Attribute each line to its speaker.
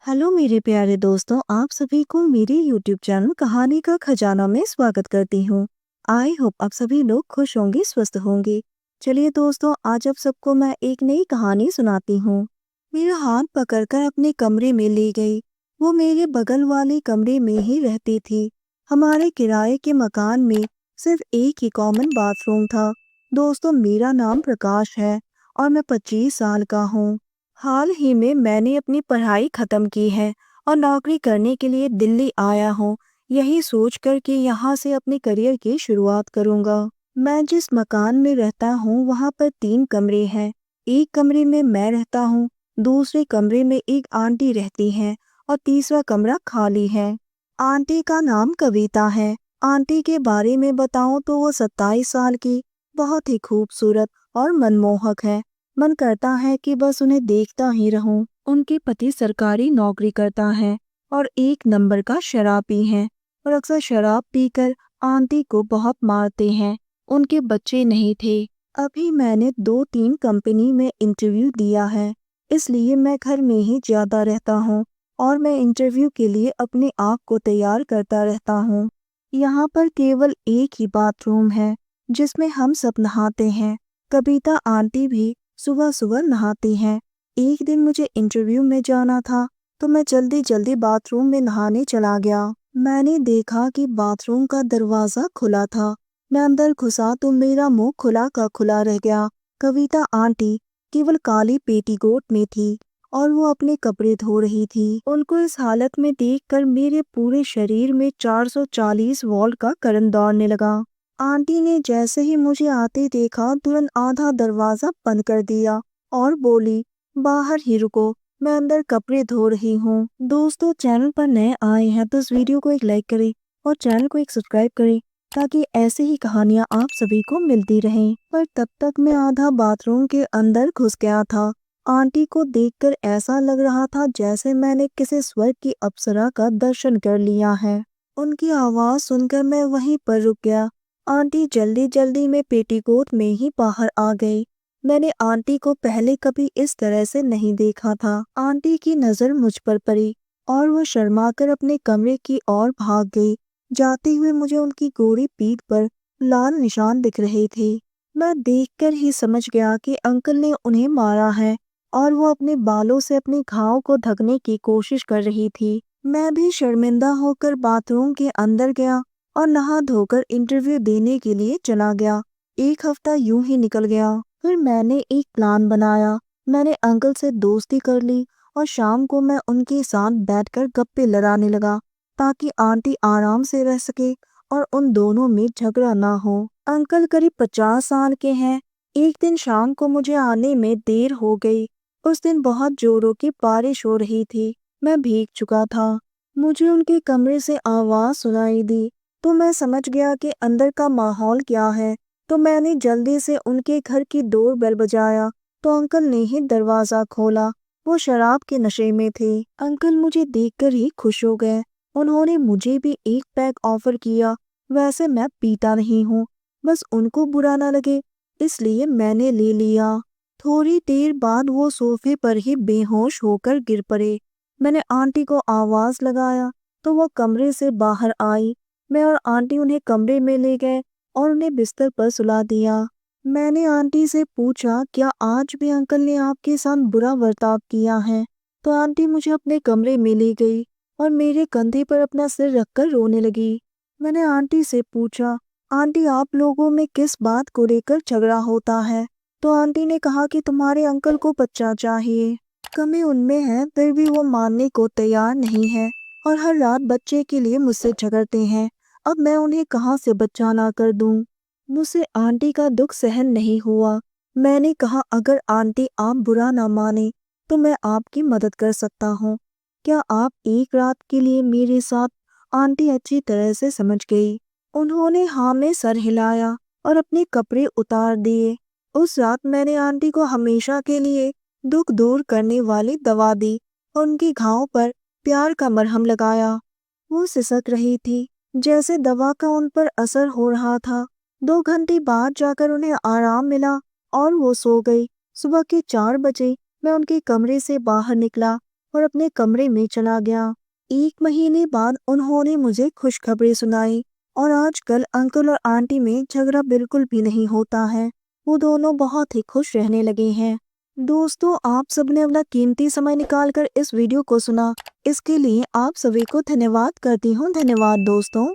Speaker 1: Hello मेरे प्यारे दोस्तों, आप सभी को मेरे यूट्यूब चैनल कहानी का खजाना में स्वागत करती हूँ। आई होप आप सभी लोग खुश होंगे, स्वस्थ होंगे। चलिए दोस्तों, आज आप सबको मैं एक नई कहानी सुनाती हूँ। मेरा हाथ पकड़कर अपने कमरे में ले गई। वो मेरे बगल वाले कमरे में ही रहती थी। हमारे किराए के मकान में सिर्फ एक ही कॉमन बाथरूम था। दोस्तों, मेरा नाम प्रकाश है और मैं 25 साल का हूँ। हाल ही में मैंने अपनी पढ़ाई खत्म की है और नौकरी करने के लिए दिल्ली आया हूँ, यही सोच कर कि यहाँ से अपने करियर की शुरुआत करूँगा। मैं जिस मकान में रहता हूँ वहाँ पर 3 कमरे हैं। एक कमरे में मैं रहता हूँ, दूसरे कमरे में एक आंटी रहती हैं और तीसरा कमरा खाली है। आंटी का नाम कविता है। आंटी के बारे में बताऊं तो वो 27 साल की, बहुत ही खूबसूरत और मनमोहक है। मन करता है कि बस उन्हें देखता ही रहूं। उनके पति सरकारी नौकरी करता है और एक नंबर का शराबी है और अक्सर शराब पीकर आंटी को बहुत मारते हैं। उनके बच्चे नहीं थे। अभी मैंने 2-3 कंपनी में इंटरव्यू दिया है, इसलिए मैं घर में ही ज्यादा रहता हूँ और मैं इंटरव्यू के लिए अपने आप को तैयार करता रहता हूँ। यहाँ पर केवल एक ही बाथरूम है जिसमें हम सब नहाते हैं। कविता आंटी भी सुबह सुबह नहाती हैं। एक दिन मुझे इंटरव्यू में जाना था तो मैं जल्दी जल्दी बाथरूम में नहाने चला गया। मैंने देखा कि बाथरूम का दरवाजा खुला था। मैं अंदर घुसा तो मेरा मुंह खुला का खुला रह गया। कविता आंटी केवल काली पेटीकोट में थी और वो अपने कपड़े धो रही थी। उनको इस हालत में देखकर मेरे पूरे शरीर में 440 वोल्ट का करंट दौड़ने लगा। आंटी ने जैसे ही मुझे आते देखा तुरंत आधा दरवाजा बंद कर दिया और बोली, बाहर ही रुको, मैं अंदर कपड़े धो रही हूँ। दोस्तों, चैनल पर नए आए हैं तो इस वीडियो को एक लाइक करें और चैनल को एक सब्सक्राइब करें ताकि ऐसे ही कहानियाँ आप सभी को मिलती रहें। पर तब तक मैं आधा बाथरूम के अंदर घुस गया था। आंटी को देखकर ऐसा लग रहा था जैसे मैंने किसी स्वर्ग की अप्सरा का दर्शन कर लिया है। उनकी आवाज सुनकर मैं वहीं पर रुक गया। आंटी जल्दी जल्दी में पेटीकोट में ही बाहर आ गई। मैंने आंटी को पहले कभी इस तरह से नहीं देखा था। आंटी की नजर मुझ पर पड़ी और वो शर्माकर अपने कमरे की ओर भाग गई। जाते हुए मुझे उनकी गोरी पीठ पर लाल निशान दिख रहे थे। मैं देखकर ही समझ गया कि अंकल ने उन्हें मारा है और वो अपने बालों से अपने घाव को ढकने की कोशिश कर रही थी। मैं भी शर्मिंदा होकर बाथरूम के अंदर गया और नहा धोकर इंटरव्यू देने के लिए चला गया। एक हफ्ता यूं ही निकल गया। फिर मैंने एक प्लान बनाया। मैंने अंकल से दोस्ती कर ली और शाम को मैं उनके साथ बैठकर गप्पे लड़ाने लगा ताकि आंटी आराम से रह सके और उन दोनों में झगड़ा ना हो। अंकल करीब 50 साल के हैं। एक दिन शाम को मुझे आने में देर हो गई। उस दिन बहुत जोरों की बारिश हो रही थी। मैं भीग चुका था। मुझे उनके कमरे से आवाज सुनाई दी तो मैं समझ गया कि अंदर का माहौल क्या है। तो मैंने जल्दी से उनके घर की डोर बेल बजाया तो अंकल ने ही दरवाजा खोला। वो शराब के नशे में थे। अंकल मुझे देखकर ही खुश हो गए। उन्होंने मुझे भी एक पैक ऑफर किया। वैसे मैं पीता नहीं हूँ, बस उनको बुरा ना लगे इसलिए मैंने ले लिया। थोड़ी देर बाद वो सोफे पर ही बेहोश होकर गिर पड़े। मैंने आंटी को आवाज लगाया तो वो कमरे से बाहर आई। मैं और आंटी उन्हें कमरे में ले गए और उन्हें बिस्तर पर सुला दिया। मैंने आंटी से पूछा, क्या आज भी अंकल ने आपके साथ बुरा बर्ताव किया है? तो आंटी मुझे अपने कमरे में ले गई और मेरे कंधे पर अपना सिर रखकर रोने लगी। मैंने आंटी से पूछा, आंटी आप लोगों में किस बात को लेकर झगड़ा होता है? तो आंटी ने कहा कि तुम्हारे अंकल को बच्चा चाहिए। कमी उनमें है फिर भी वो मानने को तैयार नहीं है और हर रात बच्चे के लिए मुझसे झगड़ते हैं। अब मैं उन्हें कहाँ से बच्चा ला कर दूं? मुझसे आंटी का दुख सहन नहीं हुआ। मैंने कहा, अगर आंटी आप बुरा ना माने तो मैं आपकी मदद कर सकता हूँ। क्या आप एक रात के लिए मेरे साथ? आंटी अच्छी तरह से समझ गई। उन्होंने हाँ में सर हिलाया और अपने कपड़े उतार दिए। उस रात मैंने आंटी को हमेशा के लिए दुख दूर करने वाली दवा दी और उनके घाव पर प्यार का मरहम लगाया। वो सिसक रही थी, जैसे दवा का उन पर असर हो रहा था। 2 घंटे बाद जाकर उन्हें आराम मिला और वो सो गई। सुबह के 4 बजे मैं उनके कमरे से बाहर निकला और अपने कमरे में चला गया। 1 महीने बाद उन्होंने मुझे खुशखबरी सुनाई और आजकल अंकल और आंटी में झगड़ा बिल्कुल भी नहीं होता है। वो दोनों बहुत ही खुश रहने लगे हैं। दोस्तों, आप सबने अपना कीमती समय निकालकर इस वीडियो को सुना, इसके लिए आप सभी को धन्यवाद करती हूँ। धन्यवाद दोस्तों।